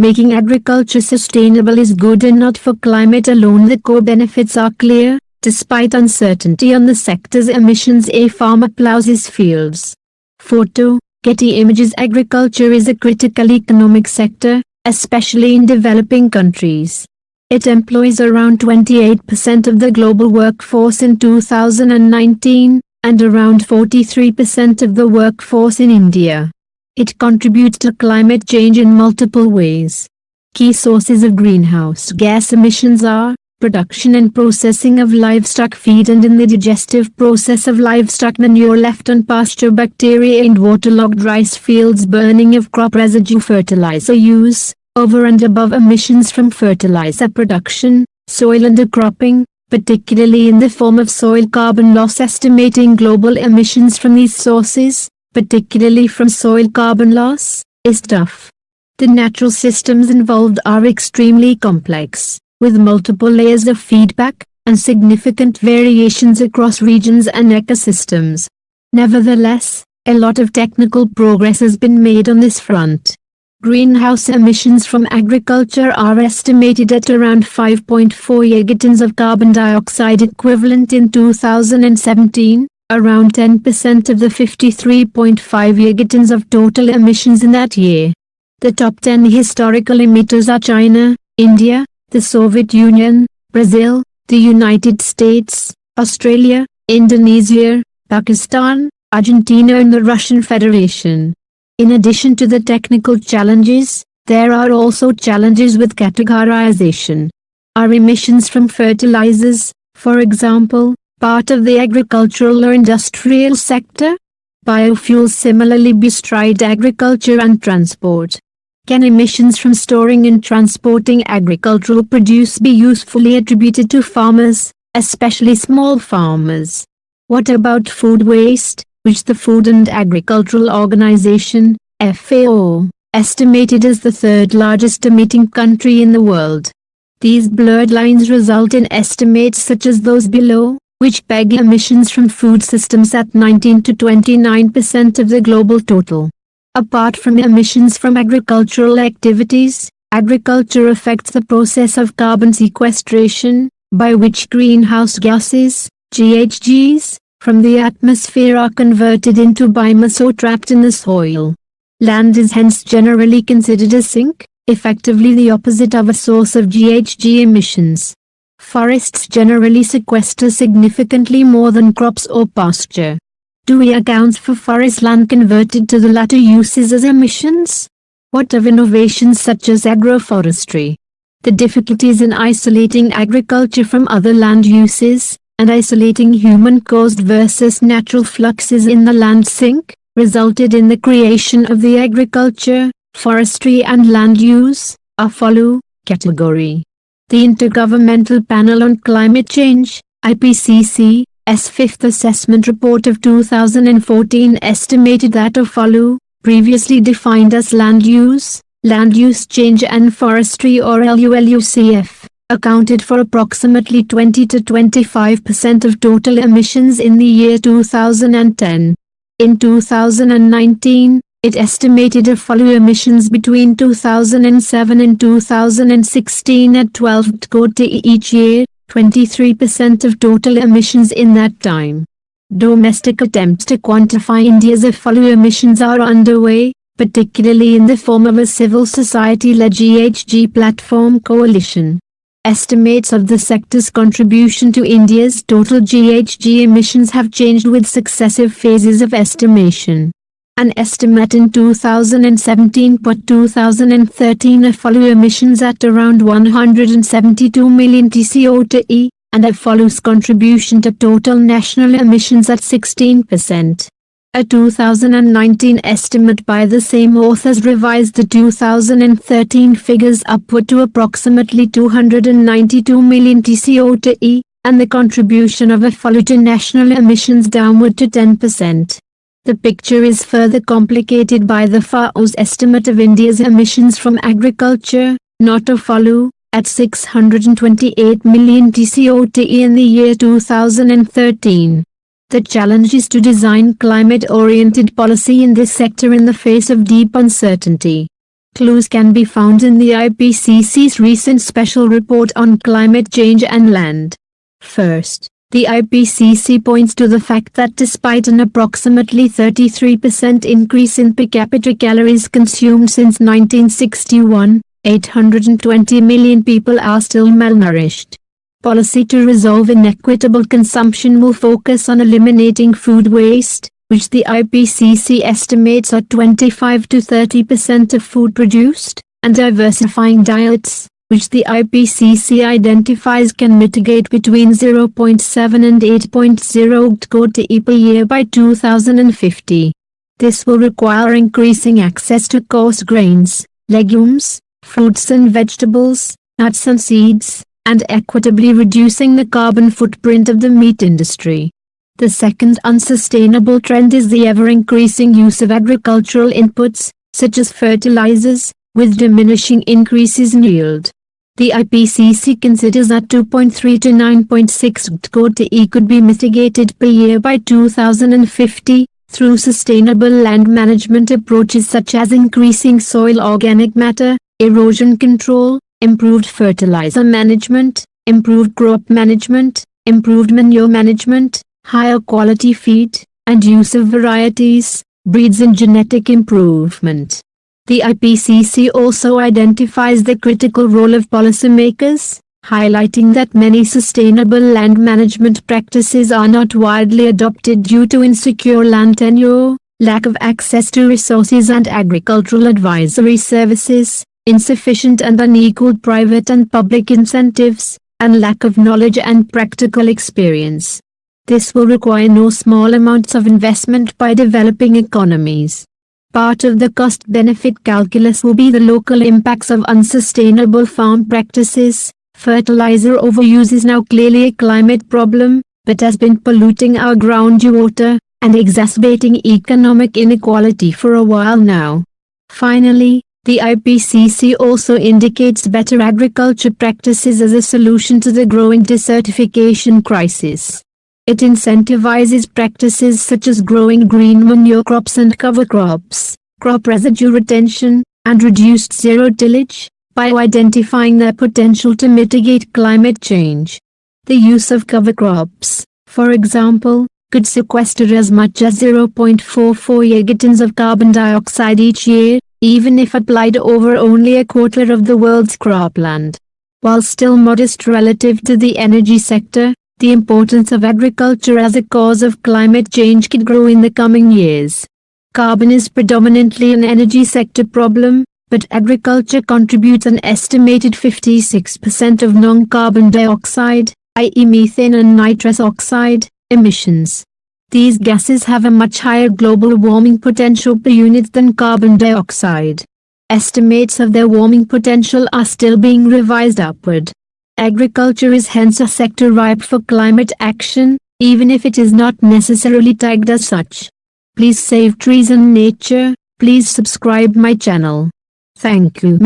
Making agriculture sustainable is good and not for climate alone. The core benefits are clear. Despite uncertainty on the sector's emissions, a farmer plows his fields. Photo, Getty Images. Agriculture is a critical economic sector, especially in developing countries. It employs around 28% of the global workforce in 2019, and around 43% of the workforce in India. It contributes to climate change in multiple ways. Key sources of greenhouse gas emissions are production and processing of livestock feed, and in the digestive process of livestock manure left on pasture, bacteria and waterlogged rice fields, burning of crop residue, fertilizer use, over and above emissions from fertilizer production, soil undercropping, particularly in the form of soil carbon loss. Estimating global emissions from these sources, particularly from soil carbon loss, is tough. The natural systems involved are extremely complex, with multiple layers of feedback, and significant variations across regions and ecosystems. Nevertheless, a lot of technical progress has been made on this front. Greenhouse emissions from agriculture are estimated at around 5.4 gigatons of carbon dioxide equivalent in 2017, around 10% of the 53.5 gigatons of total emissions in that year. The top 10 historical emitters are China, India, the Soviet Union, Brazil, the United States, Australia, Indonesia, Pakistan, Argentina and the Russian Federation. In addition to the technical challenges, there are also challenges with categorization. Are emissions from fertilizers, for example, part of the agricultural or industrial sector? Biofuels similarly bestride agriculture and transport. Can emissions from storing and transporting agricultural produce be usefully attributed to farmers, especially small farmers? What about food waste, which the Food and Agricultural Organization, FAO, estimated as the third largest emitting country in the world? These blurred lines result in estimates such as those below, which peg emissions from food systems at 19 to 29% of the global total. Apart from emissions from agricultural activities, agriculture affects the process of carbon sequestration, by which greenhouse gases, GHGs, from the atmosphere are converted into biomass or trapped in the soil. Land is hence generally considered a sink, effectively the opposite of a source of GHG emissions. Forests generally sequester significantly more than crops or pasture. Do we account for forest land converted to the latter uses as emissions? What of innovations such as agroforestry? The difficulties in isolating agriculture from other land uses, and isolating human-caused versus natural fluxes in the land sink, resulted in the creation of the Agriculture, Forestry and Land Use (AFOLU) category. The Intergovernmental Panel on Climate Change, IPCC's fifth assessment report of 2014 estimated that AFOLU, previously defined as land use change and forestry or LULUCF, accounted for approximately 20 to 25% of total emissions in the year 2010. In 2019, it estimated AFOLU emissions between 2007 and 2016 at 12 kt each year, 23% of total emissions in that time. Domestic attempts to quantify India's AFOLU emissions are underway, particularly in the form of a civil society-led GHG platform coalition. Estimates of the sector's contribution to India's total GHG emissions have changed with successive phases of estimation. An estimate in 2017 put 2013 AFOLU emissions at around 172 million TCO/e, and AFOLU's contribution to total national emissions at 16%. A 2019 estimate by the same authors revised the 2013 figures upward to approximately 292 million TCO/e, and the contribution of AFOLU to national emissions downward to 10%. The picture is further complicated by the FAO's estimate of India's emissions from agriculture, not AFOLU, at 628 million TCO/e in the year 2013. The challenge is to design climate-oriented policy in this sector in the face of deep uncertainty. clues can be found in the IPCC's recent special report on climate change and land. First, the IPCC points to the fact that despite an approximately 33% increase in per capita calories consumed since 1961, 820 million people are still malnourished. Policy to resolve inequitable consumption will focus on eliminating food waste, which the IPCC estimates are 25 to 30% of food produced, and diversifying diets, which the IPCC identifies can mitigate between 0.7 and 8.0 gt per year by 2050. This will require increasing access to coarse grains, legumes, fruits and vegetables, nuts and seeds, and equitably reducing the carbon footprint of the meat industry. The second unsustainable trend is the ever-increasing use of agricultural inputs, such as fertilizers, with diminishing increases in yield. The IPCC considers that 2.3 to 9.6 gt could be mitigated per year by 2050, through sustainable land management approaches such as increasing soil organic matter, erosion control, improved fertilizer management, improved crop management, improved manure management, higher quality feed, and use of varieties, breeds and genetic improvement. The IPCC also identifies the critical role of policymakers, highlighting that many sustainable land management practices are not widely adopted due to insecure land tenure, lack of access to resources and agricultural advisory services, insufficient and unequal private and public incentives, and lack of knowledge and practical experience. This will require no small amounts of investment by developing economies. Part of the cost-benefit calculus will be the local impacts of unsustainable farm practices. Fertilizer overuse is now clearly a climate problem, but has been polluting our groundwater and exacerbating economic inequality for a while now. Finally, the IPCC also indicates better agriculture practices as a solution to the growing desertification crisis. It incentivizes practices such as growing green manure crops and cover crops, crop residue retention, and reduced zero-tillage, by identifying their potential to mitigate climate change. The use of cover crops, for example, could sequester as much as 0.44 gigatons of carbon dioxide each year, even if applied over only a quarter of the world's cropland. While still modest relative to the energy sector, the importance of agriculture as a cause of climate change could grow in the coming years. Carbon is predominantly an energy sector problem, but agriculture contributes an estimated 56% of non-carbon dioxide, i.e. methane and nitrous oxide, emissions. These gases have a much higher global warming potential per unit than carbon dioxide. Estimates of their warming potential are still being revised upward. Agriculture is hence a sector ripe for climate action, even if it is not necessarily tagged as such. Please save trees and nature. Please subscribe my channel. Thank you.